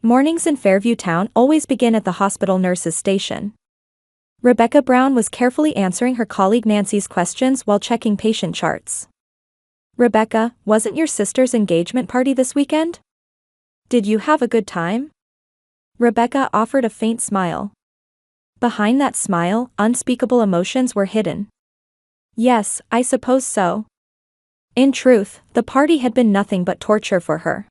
Mornings in Fairview Town always begin at the hospital nurse's station. Rebecca Brown was carefully answering her colleague Nancy's questions while checking patient charts. "Rebecca, wasn't your sister's engagement party this weekend? Did you have a good time?" Rebecca offered a faint smile. Behind that smile, unspeakable emotions were hidden. "Yes, I suppose so." In truth, the party had been nothing but torture for her.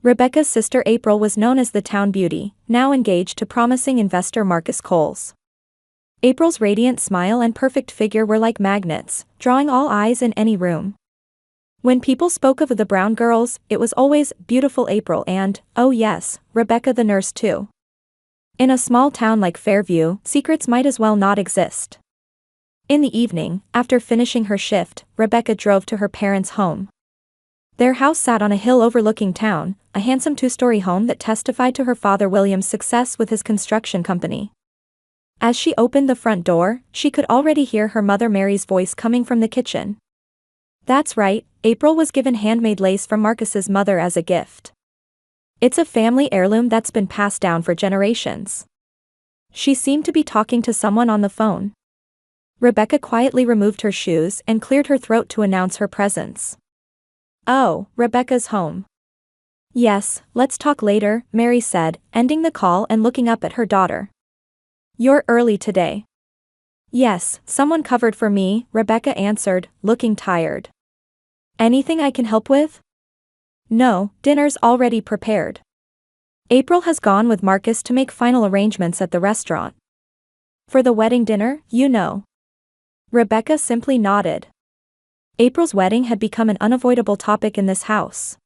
Rebecca's sister April was known as the town beauty, now engaged to promising investor Marcus Coles. April's radiant smile and perfect figure were like magnets, drawing all eyes in any room. When people spoke of the Brown girls, it was always beautiful April and, oh yes, Rebecca the nurse too. In a small town like Fairview, secrets might as well not exist. In the evening, after finishing her shift, Rebecca drove to her parents' home. Their house sat on a hill overlooking town, a handsome two-story home that testified to her father William's success with his construction company. As she opened the front door, she could already hear her mother Mary's voice coming from the kitchen. That's right, April was given handmade lace from Marcus's mother as a gift. It's a family heirloom that's been passed down for generations. She seemed to be talking to someone on the phone. Rebecca quietly removed her shoes and cleared her throat to announce her presence. "Oh, Rebecca's home." "Yes, let's talk later," Mary said, ending the call and looking up at her daughter. "You're early today." "Yes, someone covered for me," Rebecca answered, looking tired. "Anything I can help with?" "No, dinner's already prepared. April has gone with Marcus to make final arrangements at the restaurant. For the wedding dinner, you know." Rebecca simply nodded. April's wedding had become an unavoidable topic in this house.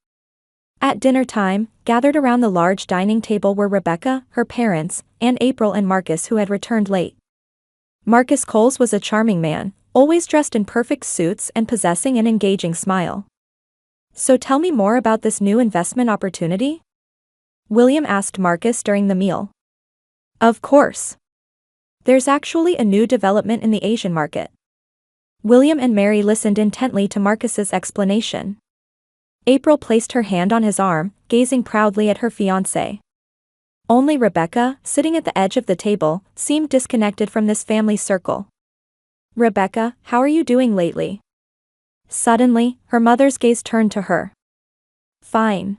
At dinner time, gathered around the large dining table were Rebecca, her parents, and April and Marcus, who had returned late. Marcus Coles was a charming man, always dressed in perfect suits and possessing an engaging smile. "So tell me more about this new investment opportunity?" William asked Marcus during the meal. "Of course. There's actually a new development in the Asian market." William and Mary listened intently to Marcus's explanation. April placed her hand on his arm, gazing proudly at her fiancé. Only Rebecca, sitting at the edge of the table, seemed disconnected from this family circle. "Rebecca, how are you doing lately?" Suddenly, her mother's gaze turned to her. "Fine.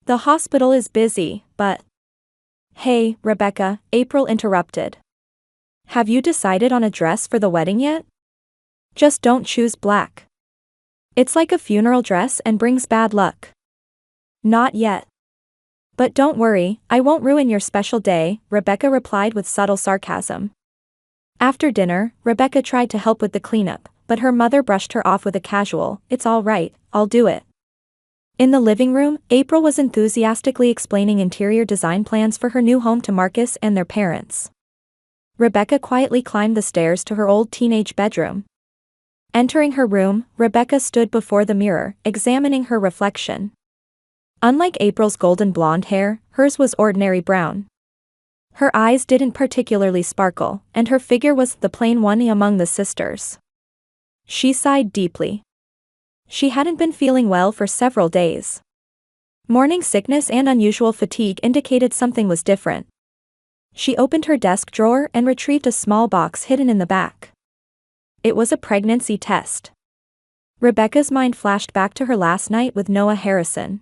The hospital is busy, but—" "Hey, Rebecca," April interrupted. "Have you decided on a dress for the wedding yet? Just don't choose black. It's like a funeral dress and brings bad luck." "Not yet. But don't worry, I won't ruin your special day," Rebecca replied with subtle sarcasm. After dinner, Rebecca tried to help with the cleanup, but her mother brushed her off with a casual, "It's all right, I'll do it." In the living room, April was enthusiastically explaining interior design plans for her new home to Marcus and their parents. Rebecca quietly climbed the stairs to her old teenage bedroom. Entering her room, Rebecca stood before the mirror, examining her reflection. Unlike April's golden blonde hair, hers was ordinary brown. Her eyes didn't particularly sparkle, and her figure was the plain one among the sisters. She sighed deeply. She hadn't been feeling well for several days. Morning sickness and unusual fatigue indicated something was different. She opened her desk drawer and retrieved a small box hidden in the back. It was a pregnancy test. Rebecca's mind flashed back to her last night with Noah Harrison.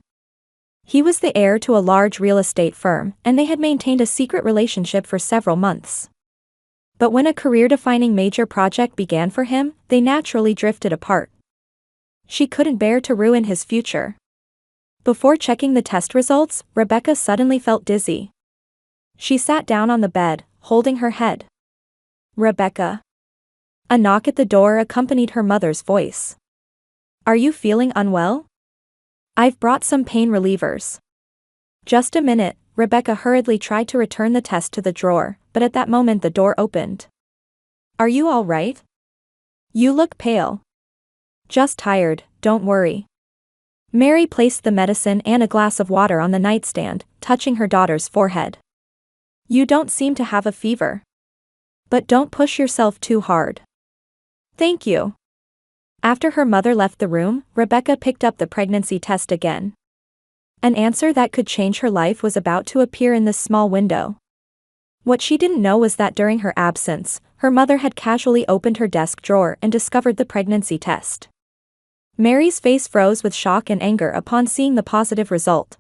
He was the heir to a large real estate firm, and they had maintained a secret relationship for several months. But when a career-defining major project began for him, they naturally drifted apart. She couldn't bear to ruin his future. Before checking the test results, Rebecca suddenly felt dizzy. She sat down on the bed, holding her head. "Rebecca." A knock at the door accompanied her mother's voice. "Are you feeling unwell?" "I've brought some pain relievers." "Just a minute," Rebecca hurriedly tried to return the test to the drawer, but at that moment the door opened. "Are you all right? You look pale." "Just tired, don't worry." Mary placed the medicine and a glass of water on the nightstand, touching her daughter's forehead. "You don't seem to have a fever. But don't push yourself too hard." "Thank you." After her mother left the room, Rebecca picked up the pregnancy test again. An answer that could change her life was about to appear in this small window. What she didn't know was that during her absence, her mother had casually opened her desk drawer and discovered the pregnancy test. Mary's face froze with shock and anger upon seeing the positive result.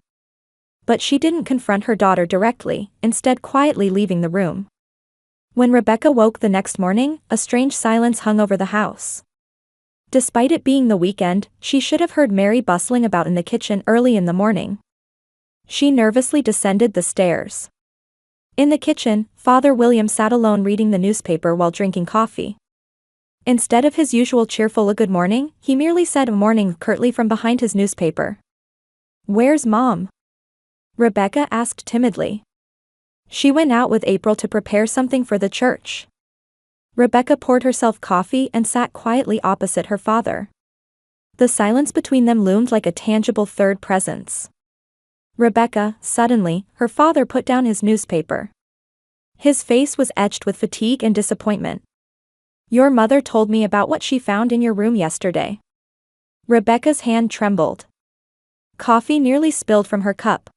But she didn't confront her daughter directly, instead quietly leaving the room. When Rebecca woke the next morning, a strange silence hung over the house. Despite it being the weekend, she should have heard Mary bustling about in the kitchen early in the morning. She nervously descended the stairs. In the kitchen, Father William sat alone reading the newspaper while drinking coffee. Instead of his usual cheerful "good morning," he merely said "morning" curtly from behind his newspaper. "Where's Mom?" Rebecca asked timidly. "She went out with April to prepare something for the church." Rebecca poured herself coffee and sat quietly opposite her father. The silence between them loomed like a tangible third presence. "Rebecca," suddenly, her father put down his newspaper. His face was etched with fatigue and disappointment. "Your mother told me about what she found in your room yesterday." Rebecca's hand trembled. Coffee nearly spilled from her cup.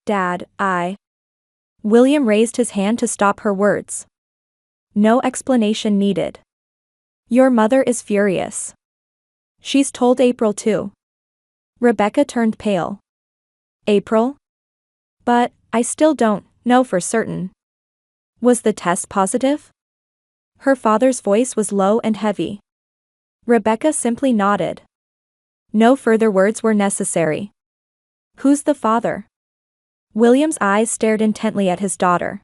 "Dad, William raised his hand to stop her words. "No explanation needed. Your mother is furious. She's told April too." Rebecca turned pale. "April? But, I still don't know for certain. Was the test positive?" Her father's voice was low and heavy. Rebecca simply nodded. No further words were necessary. "Who's the father?" William's eyes stared intently at his daughter.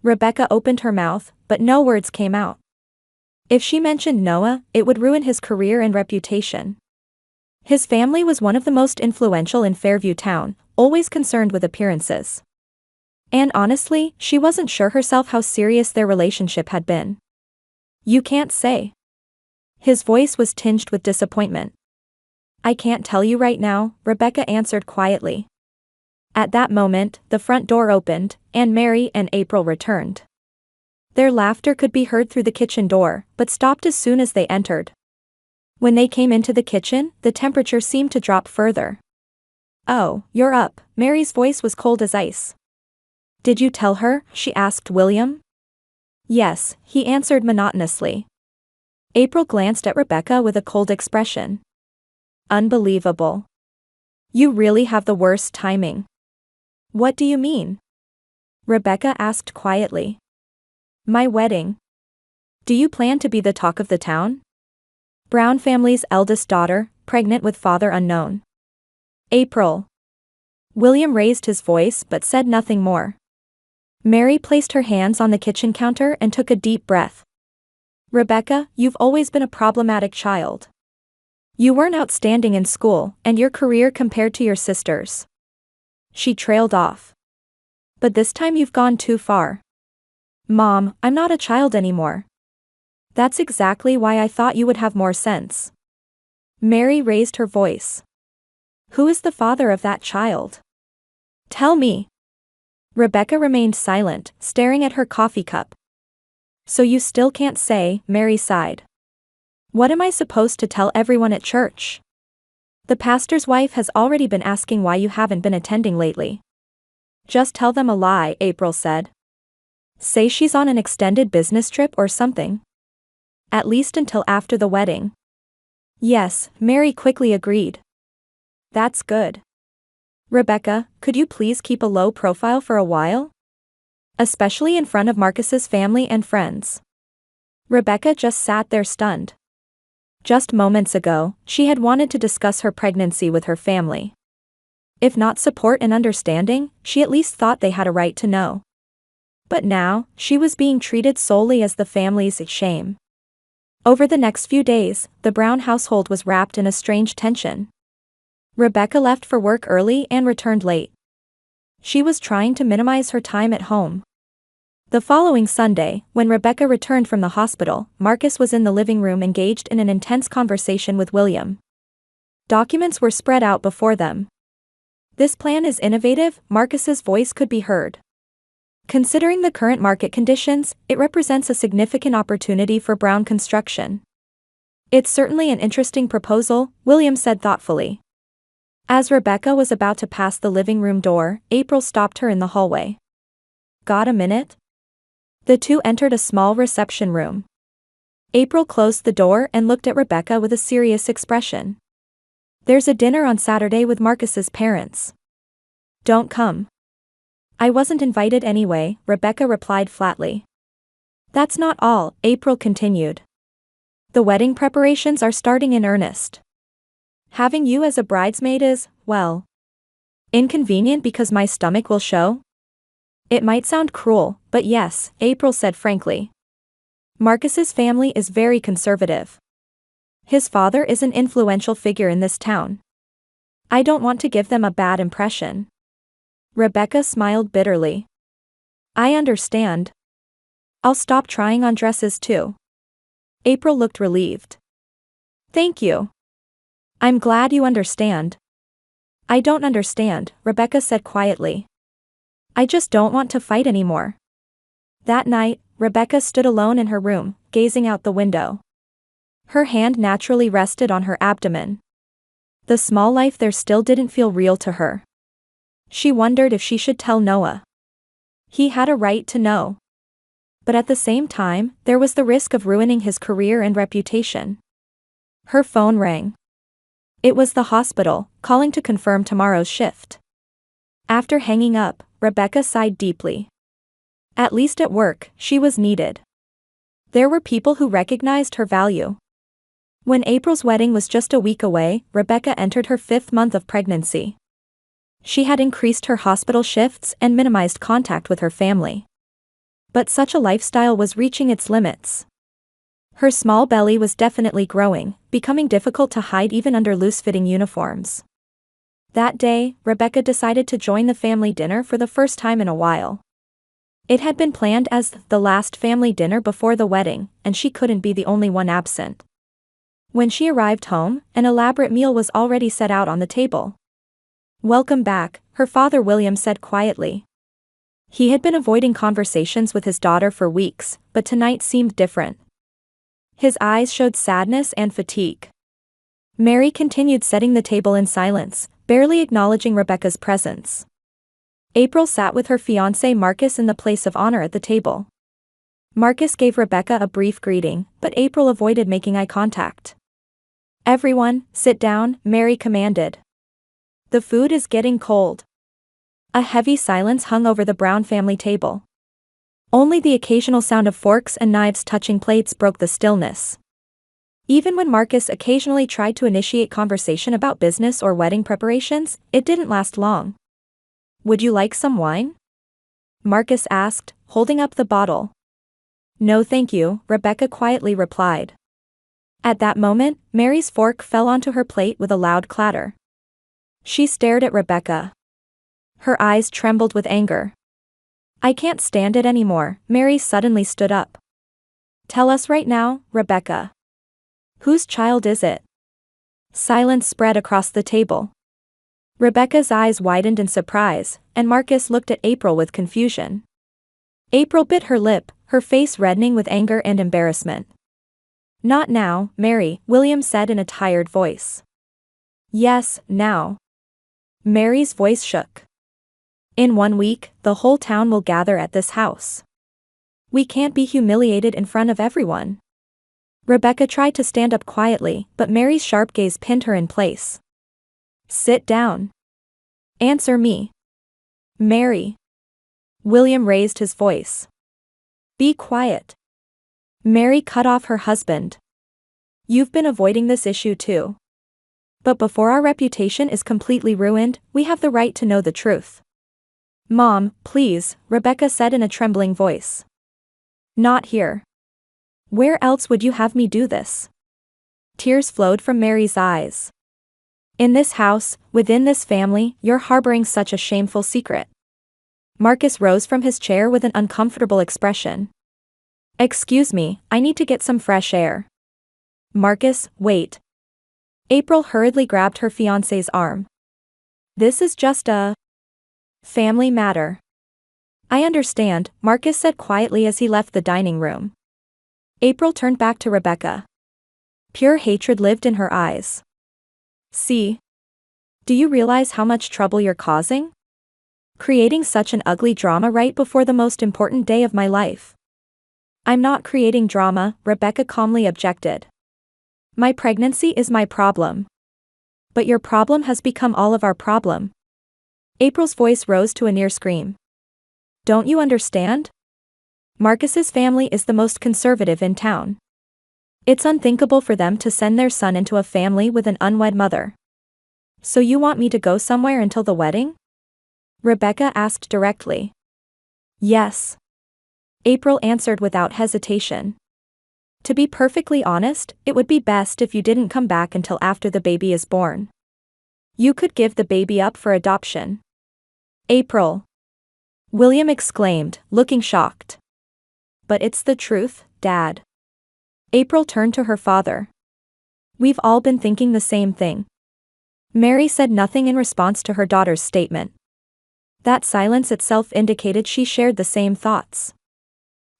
Rebecca opened her mouth, but no words came out. If she mentioned Noah, it would ruin his career and reputation. His family was one of the most influential in Fairview Town, always concerned with appearances. And honestly, she wasn't sure herself how serious their relationship had been. "You can't say." His voice was tinged with disappointment. "I can't tell you right now," Rebecca answered quietly. At that moment, the front door opened, and Mary and April returned. Their laughter could be heard through the kitchen door, but stopped as soon as they entered. When they came into the kitchen, the temperature seemed to drop further. "Oh, you're up." Mary's voice was cold as ice. "Did you tell her?" she asked William. "Yes," he answered monotonously. April glanced at Rebecca with a cold expression. "Unbelievable. You really have the worst timing." "What do you mean?" Rebecca asked quietly. "My wedding. Do you plan to be the talk of the town?" Brown family's eldest daughter, pregnant with father unknown. "April." William raised his voice but said nothing more. Mary placed her hands on the kitchen counter and took a deep breath. "Rebecca, you've always been a problematic child. You weren't outstanding in school, and your career compared to your sister's." She trailed off. "But this time you've gone too far." "Mom, I'm not a child anymore." "That's exactly why I thought you would have more sense." Mary raised her voice. "Who is the father of that child? Tell me." Rebecca remained silent, staring at her coffee cup. "So you still can't say," Mary sighed. "What am I supposed to tell everyone at church? The pastor's wife has already been asking why you haven't been attending lately." "Just tell them a lie," April said. "Say she's on an extended business trip or something. At least until after the wedding." "Yes," Mary quickly agreed. "That's good. Rebecca, could you please keep a low profile for a while? Especially in front of Marcus's family and friends." Rebecca just sat there stunned. Just moments ago, she had wanted to discuss her pregnancy with her family. If not support and understanding, she at least thought they had a right to know. But now, she was being treated solely as the family's shame. Over the next few days, the Brown household was wrapped in a strange tension. Rebecca left for work early and returned late. She was trying to minimize her time at home. The following Sunday, when Rebecca returned from the hospital, Marcus was in the living room engaged in an intense conversation with William. Documents were spread out before them. "This plan is innovative," Marcus's voice could be heard. "Considering the current market conditions, it represents a significant opportunity for Brown Construction." "It's certainly an interesting proposal," William said thoughtfully. As Rebecca was about to pass the living room door, April stopped her in the hallway. Got a minute? The two entered a small reception room. April closed the door and looked at Rebecca with a serious expression. There's a dinner on Saturday with Marcus's parents. Don't come. I wasn't invited anyway, Rebecca replied flatly. That's not all, April continued. The wedding preparations are starting in earnest. Having you as a bridesmaid is, well, inconvenient because my stomach will show? It might sound cruel, but yes, April said frankly. Marcus's family is very conservative. His father is an influential figure in this town. I don't want to give them a bad impression. Rebecca smiled bitterly. I understand. I'll stop trying on dresses too. April looked relieved. Thank you. I'm glad you understand. I don't understand, Rebecca said quietly. I just don't want to fight anymore. That night, Rebecca stood alone in her room, gazing out the window. Her hand naturally rested on her abdomen. The small life there still didn't feel real to her. She wondered if she should tell Noah. He had a right to know. But at the same time, there was the risk of ruining his career and reputation. Her phone rang. It was the hospital, calling to confirm tomorrow's shift. After hanging up, Rebecca sighed deeply. At least at work, she was needed. There were people who recognized her value. When April's wedding was just a week away, Rebecca entered her 5th month of pregnancy. She had increased her hospital shifts and minimized contact with her family. But such a lifestyle was reaching its limits. Her small belly was definitely growing, becoming difficult to hide even under loose-fitting uniforms. That day, Rebecca decided to join the family dinner for the first time in a while. It had been planned as the last family dinner before the wedding, and she couldn't be the only one absent. When she arrived home, an elaborate meal was already set out on the table. Welcome back, her father William said quietly. He had been avoiding conversations with his daughter for weeks, but tonight seemed different. His eyes showed sadness and fatigue. Mary continued setting the table in silence, barely acknowledging Rebecca's presence. April sat with her fiancé Marcus in the place of honor at the table. Marcus gave Rebecca a brief greeting, but April avoided making eye contact. Everyone, sit down, Mary commanded. The food is getting cold. A heavy silence hung over the Brown family table. Only the occasional sound of forks and knives touching plates broke the stillness. Even when Marcus occasionally tried to initiate conversation about business or wedding preparations, it didn't last long. Would you like some wine? Marcus asked, holding up the bottle. No thank you, Rebecca quietly replied. At that moment, Mary's fork fell onto her plate with a loud clatter. She stared at Rebecca. Her eyes trembled with anger. I can't stand it anymore, Mary suddenly stood up. Tell us right now, Rebecca. Whose child is it? Silence spread across the table. Rebecca's eyes widened in surprise, and Marcus looked at April with confusion. April bit her lip, her face reddening with anger and embarrassment. Not now, Mary, William said in a tired voice. Yes, now. Mary's voice shook. In 1 week, the whole town will gather at this house. We can't be humiliated in front of everyone. Rebecca tried to stand up quietly, but Mary's sharp gaze pinned her in place. Sit down. Answer me. Mary. William raised his voice. Be quiet. Mary cut off her husband. You've been avoiding this issue too. But before our reputation is completely ruined, we have the right to know the truth. Mom, please, Rebecca said in a trembling voice. Not here. Where else would you have me do this? Tears flowed from Mary's eyes. In this house, within this family, you're harboring such a shameful secret. Marcus rose from his chair with an uncomfortable expression. Excuse me, I need to get some fresh air. Marcus, wait. April hurriedly grabbed her fiancé's arm. This is just a family matter. I understand, Marcus said quietly as he left the dining room. April turned back to Rebecca. Pure hatred lived in her eyes. See? Do you realize how much trouble you're causing? Creating such an ugly drama right before the most important day of my life. I'm not creating drama, Rebecca calmly objected. My pregnancy is my problem. But your problem has become all of our problem. April's voice rose to a near scream. Don't you understand? Marcus's family is the most conservative in town. It's unthinkable for them to send their son into a family with an unwed mother. So you want me to go somewhere until the wedding? Rebecca asked directly. Yes. April answered without hesitation. To be perfectly honest, it would be best if you didn't come back until after the baby is born. You could give the baby up for adoption. April. William exclaimed, looking shocked. But it's the truth, Dad. April turned to her father. We've all been thinking the same thing. Mary said nothing in response to her daughter's statement. That silence itself indicated she shared the same thoughts.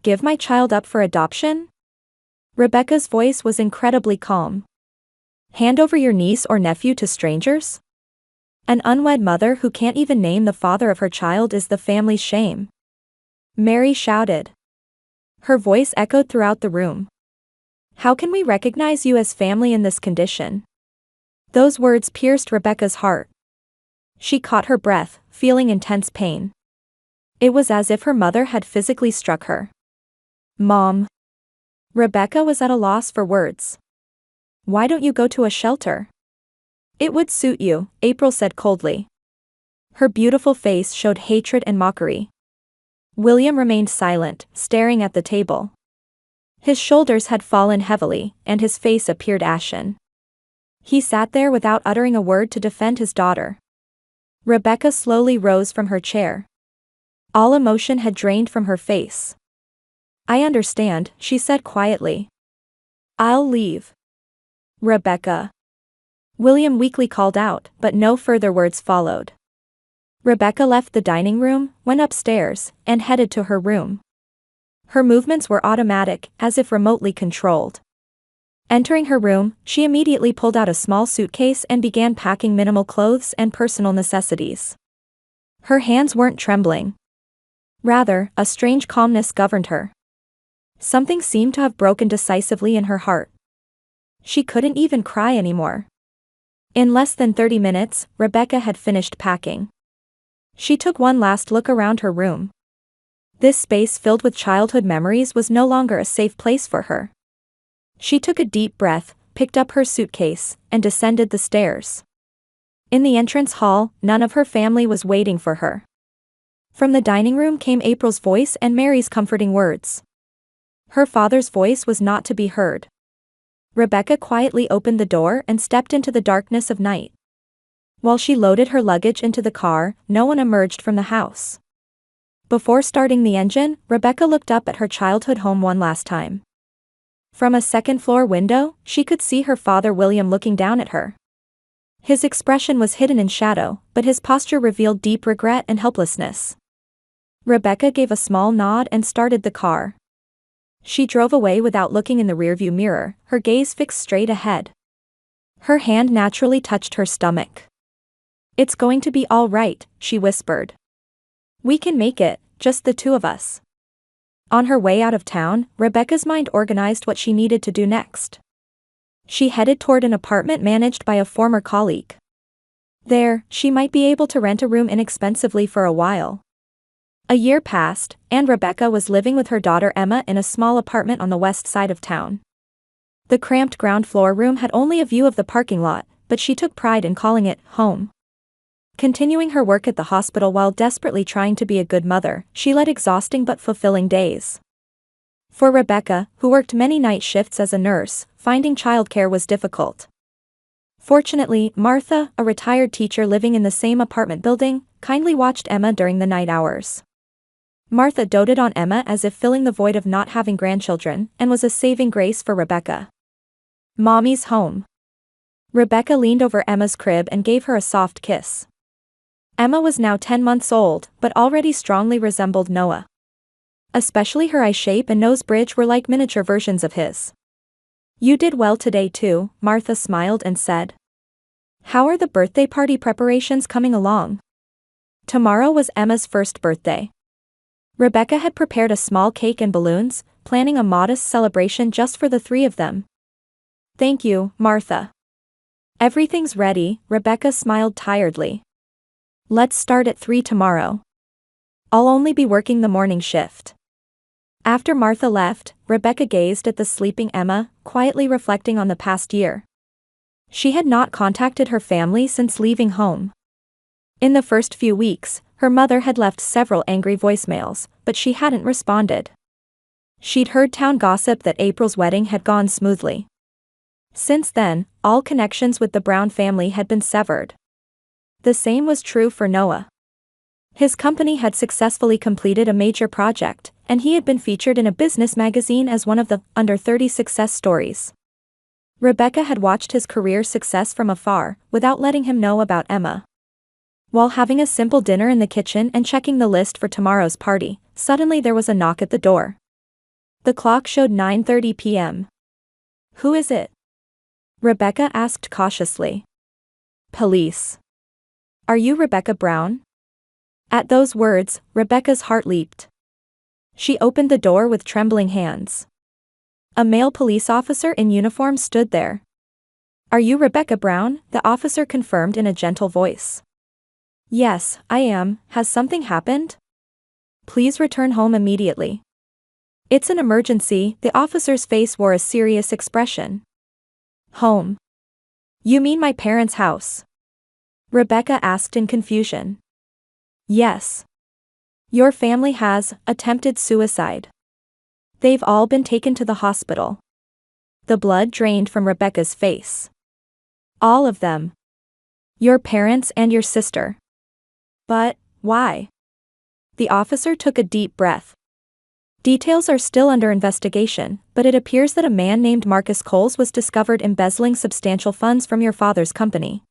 Give my child up for adoption? Rebecca's voice was incredibly calm. Hand over your niece or nephew to strangers? An unwed mother who can't even name the father of her child is the family's shame. Mary shouted. Her voice echoed throughout the room. How can we recognize you as family in this condition? Those words pierced Rebecca's heart. She caught her breath, feeling intense pain. It was as if her mother had physically struck her. Mom. Rebecca was at a loss for words. Why don't you go to a shelter? It would suit you, April said coldly. Her beautiful face showed hatred and mockery. William remained silent, staring at the table. His shoulders had fallen heavily, and his face appeared ashen. He sat there without uttering a word to defend his daughter. Rebecca slowly rose from her chair. All emotion had drained from her face. I understand, she said quietly. I'll leave. Rebecca. William weakly called out, but no further words followed. Rebecca left the dining room, went upstairs, and headed to her room. Her movements were automatic, as if remotely controlled. Entering her room, she immediately pulled out a small suitcase and began packing minimal clothes and personal necessities. Her hands weren't trembling. Rather, a strange calmness governed her. Something seemed to have broken decisively in her heart. She couldn't even cry anymore. In less than 30 minutes, Rebecca had finished packing. She took one last look around her room. This space filled with childhood memories was no longer a safe place for her. She took a deep breath, picked up her suitcase, and descended the stairs. In the entrance hall, none of her family was waiting for her. From the dining room came April's voice and Mary's comforting words. Her father's voice was not to be heard. Rebecca quietly opened the door and stepped into the darkness of night. While she loaded her luggage into the car, no one emerged from the house. Before starting the engine, Rebecca looked up at her childhood home one last time. From a second-floor window, she could see her father William looking down at her. His expression was hidden in shadow, but his posture revealed deep regret and helplessness. Rebecca gave a small nod and started the car. She drove away without looking in the rearview mirror, her gaze fixed straight ahead. Her hand naturally touched her stomach. It's going to be all right, she whispered. We can make it, just the two of us. On her way out of town, Rebecca's mind organized what she needed to do next. She headed toward an apartment managed by a former colleague. There, she might be able to rent a room inexpensively for a while. A year passed, and Rebecca was living with her daughter Emma in a small apartment on the west side of town. The cramped ground floor room had only a view of the parking lot, but she took pride in calling it home. Continuing her work at the hospital while desperately trying to be a good mother, she led exhausting but fulfilling days. For Rebecca, who worked many night shifts as a nurse, finding childcare was difficult. Fortunately, Martha, a retired teacher living in the same apartment building, kindly watched Emma during the night hours. Martha doted on Emma as if filling the void of not having grandchildren, and was a saving grace for Rebecca. Mommy's home. Rebecca leaned over Emma's crib and gave her a soft kiss. Emma was now 10 months old, but already strongly resembled Noah. Especially her eye shape and nose bridge were like miniature versions of his. You did well today too, Martha smiled and said. How are the birthday party preparations coming along? Tomorrow was Emma's first birthday. Rebecca had prepared a small cake and balloons, planning a modest celebration just for the three of them. Thank you, Martha. Everything's ready, Rebecca smiled tiredly. Let's start at 3 tomorrow. I'll only be working the morning shift. After Martha left, Rebecca gazed at the sleeping Emma, quietly reflecting on the past year. She had not contacted her family since leaving home. In the first few weeks, her mother had left several angry voicemails, but she hadn't responded. She'd heard town gossip that April's wedding had gone smoothly. Since then, all connections with the Brown family had been severed. The same was true for Noah. His company had successfully completed a major project, and he had been featured in a business magazine as one of the under 30 success stories. Rebecca had watched his career success from afar, without letting him know about Emma. While having a simple dinner in the kitchen and checking the list for tomorrow's party, suddenly there was a knock at the door. The clock showed 9:30 p.m. Who is it? Rebecca asked cautiously. Police. Are you Rebecca Brown? At those words, Rebecca's heart leaped. She opened the door with trembling hands. A male police officer in uniform stood there. Are you Rebecca Brown? The officer confirmed in a gentle voice. Yes, I am. Has something happened? Please return home immediately. It's an emergency. The officer's face wore a serious expression. Home. You mean my parents' house? Rebecca asked in confusion. Yes. Your family has attempted suicide. They've all been taken to the hospital. The blood drained from Rebecca's face. All of them. Your parents and your sister. But, why? The officer took a deep breath. Details are still under investigation, but it appears that a man named Marcus Coles was discovered embezzling substantial funds from your father's company.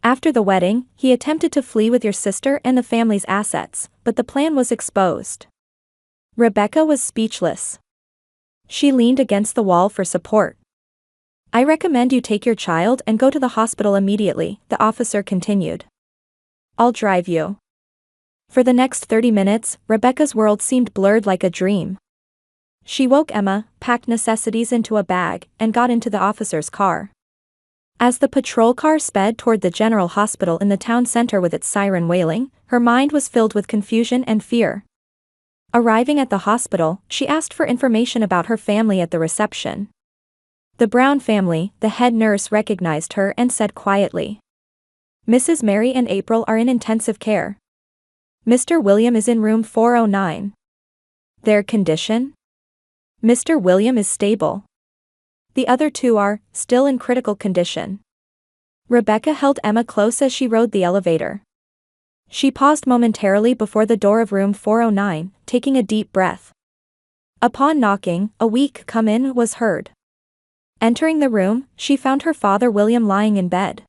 After the wedding, he attempted to flee with your sister and the family's assets, but the plan was exposed. Rebecca was speechless. She leaned against the wall for support. I recommend you take your child and go to the hospital immediately, the officer continued. I'll drive you. For the next 30 minutes, Rebecca's world seemed blurred like a dream. She woke Emma, packed necessities into a bag, and got into the officer's car. As the patrol car sped toward the general hospital in the town center with its siren wailing, her mind was filled with confusion and fear. Arriving at the hospital, she asked for information about her family at the reception. The Brown family, the head nurse recognized her and said quietly. Mrs. Mary and April are in intensive care. Mr. William is in room 409. Their condition? Mr. William is stable. The other two are still in critical condition. Rebecca held Emma close as she rode the elevator. She paused momentarily before the door of room 409, taking a deep breath. Upon knocking, a weak "come in" was heard. Entering the room, she found her father William lying in bed.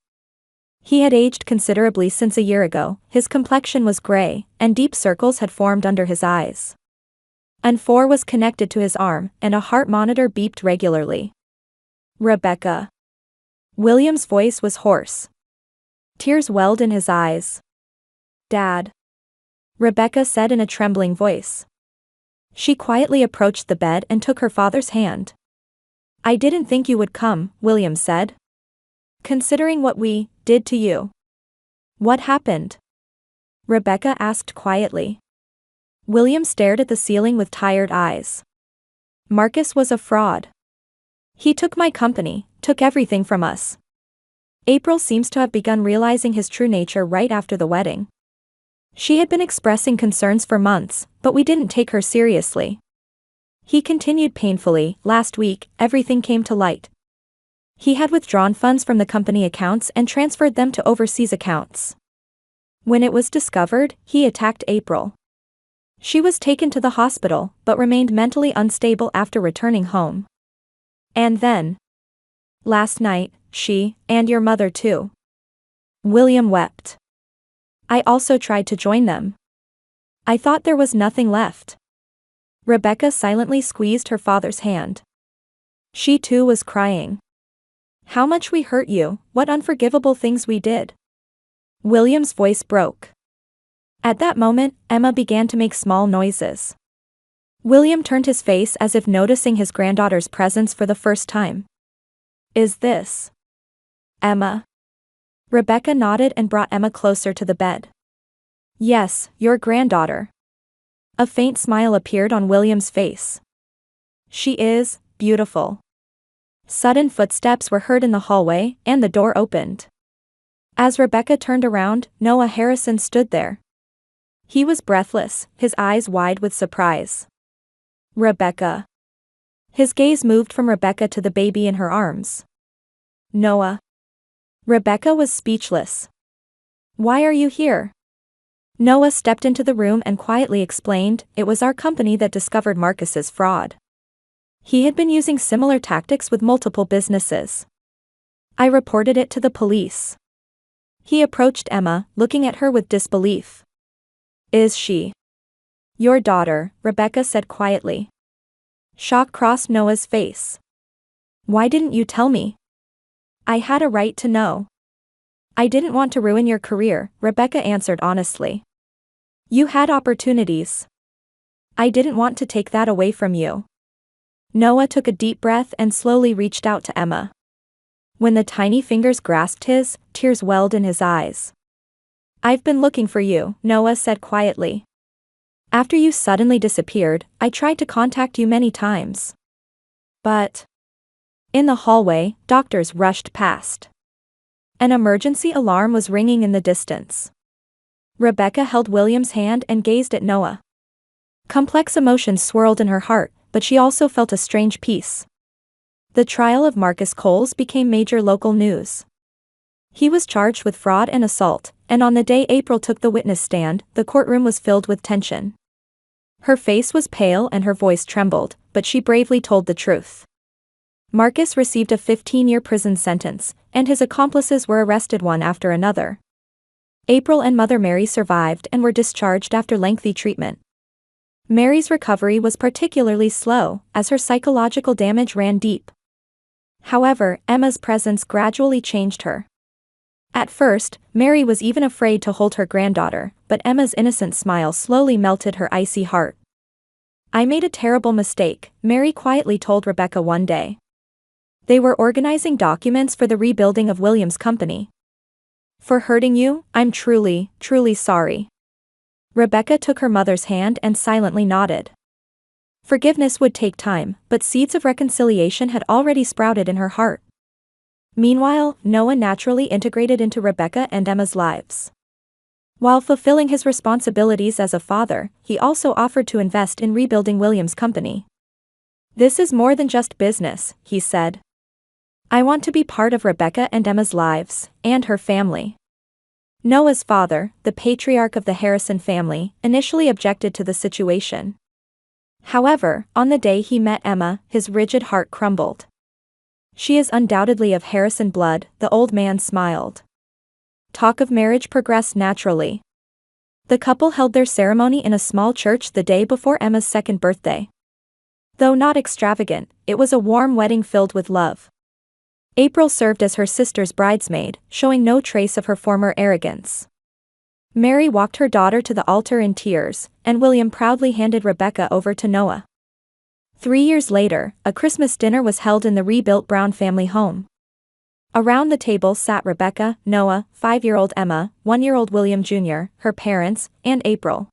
He had aged considerably since a year ago, his complexion was gray, and deep circles had formed under his eyes. An 4 was connected to his arm, and a heart monitor beeped regularly. Rebecca. William's voice was hoarse. Tears welled in his eyes. Dad. Rebecca said in a trembling voice. She quietly approached the bed and took her father's hand. I didn't think you would come, William said. Considering what we did to you. What happened? Rebecca asked quietly. William stared at the ceiling with tired eyes. Marcus was a fraud. He took my company, took everything from us. April seems to have begun realizing his true nature right after the wedding. She had been expressing concerns for months, but we didn't take her seriously. He continued painfully. Last week, everything came to light. He had withdrawn funds from the company accounts and transferred them to overseas accounts. When it was discovered, he attacked April. She was taken to the hospital, but remained mentally unstable after returning home. And then, last night, she, and your mother too. William wept. I also tried to join them. I thought there was nothing left. Rebecca silently squeezed her father's hand. She too was crying. How much we hurt you, what unforgivable things we did. William's voice broke. At that moment, Emma began to make small noises. William turned his face as if noticing his granddaughter's presence for the first time. Is this Emma? Rebecca nodded and brought Emma closer to the bed. Yes, your granddaughter. A faint smile appeared on William's face. She is beautiful. Sudden footsteps were heard in the hallway, and the door opened. As Rebecca turned around, Noah Harrison stood there. He was breathless, his eyes wide with surprise. Rebecca. His gaze moved from Rebecca to the baby in her arms. Noah. Rebecca was speechless. Why are you here? Noah stepped into the room and quietly explained, it was our company that discovered Marcus's fraud. He had been using similar tactics with multiple businesses. I reported it to the police. He approached Emma, looking at her with disbelief. Is she your daughter? Rebecca said quietly. Shock crossed Noah's face. Why didn't you tell me? I had a right to know. I didn't want to ruin your career, Rebecca answered honestly. You had opportunities. I didn't want to take that away from you. Noah took a deep breath and slowly reached out to Emma. When the tiny fingers grasped his, tears welled in his eyes. I've been looking for you, Noah said quietly. After you suddenly disappeared, I tried to contact you many times. But in the hallway, doctors rushed past. An emergency alarm was ringing in the distance. Rebecca held William's hand and gazed at Noah. Complex emotions swirled in her heart, but she also felt a strange peace. The trial of Marcus Coles became major local news. He was charged with fraud and assault, and on the day April took the witness stand, the courtroom was filled with tension. Her face was pale and her voice trembled, but she bravely told the truth. Marcus received a 15-year prison sentence, and his accomplices were arrested one after another. April and Mother Mary survived and were discharged after lengthy treatment. Mary's recovery was particularly slow, as her psychological damage ran deep. However, Emma's presence gradually changed her. At first, Mary was even afraid to hold her granddaughter, but Emma's innocent smile slowly melted her icy heart. I made a terrible mistake, Mary quietly told Rebecca one day. They were organizing documents for the rebuilding of William's company. For hurting you, I'm truly, truly sorry. Rebecca took her mother's hand and silently nodded. Forgiveness would take time, but seeds of reconciliation had already sprouted in her heart. Meanwhile, Noah naturally integrated into Rebecca and Emma's lives. While fulfilling his responsibilities as a father, he also offered to invest in rebuilding William's company. This is more than just business, he said. I want to be part of Rebecca and Emma's lives, and her family. Noah's father, the patriarch of the Harrison family, initially objected to the situation. However, on the day he met Emma, his rigid heart crumbled. She is undoubtedly of Harrison blood, the old man smiled. Talk of marriage progressed naturally. The couple held their ceremony in a small church the day before Emma's second birthday. Though not extravagant, it was a warm wedding filled with love. April served as her sister's bridesmaid, showing no trace of her former arrogance. Mary walked her daughter to the altar in tears, and William proudly handed Rebecca over to Noah. 3 years later, a Christmas dinner was held in the rebuilt Brown family home. Around the table sat Rebecca, Noah, 5-year-old Emma, 1-year-old William Jr., her parents, and April.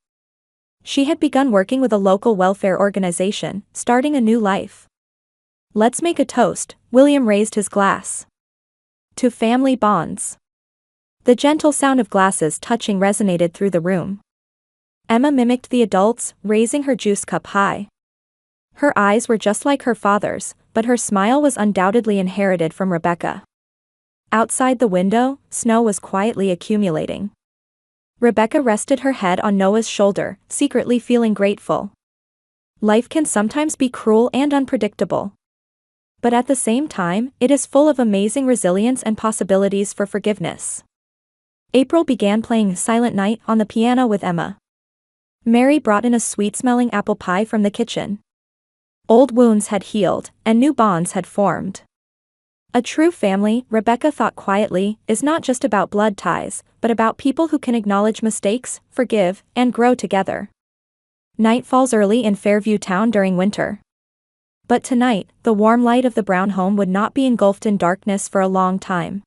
She had begun working with a local welfare organization, starting a new life. Let's make a toast, William raised his glass. To family bonds. The gentle sound of glasses touching resonated through the room. Emma mimicked the adults, raising her juice cup high. Her eyes were just like her father's, but her smile was undoubtedly inherited from Rebecca. Outside the window, snow was quietly accumulating. Rebecca rested her head on Noah's shoulder, secretly feeling grateful. Life can sometimes be cruel and unpredictable. But at the same time, it is full of amazing resilience and possibilities for forgiveness. April began playing Silent Night on the piano with Emma. Mary brought in a sweet-smelling apple pie from the kitchen. Old wounds had healed, and new bonds had formed. A true family, Rebecca thought quietly, is not just about blood ties, but about people who can acknowledge mistakes, forgive, and grow together. Night falls early in Fairview Town during winter. But tonight, the warm light of the Brown home would not be engulfed in darkness for a long time.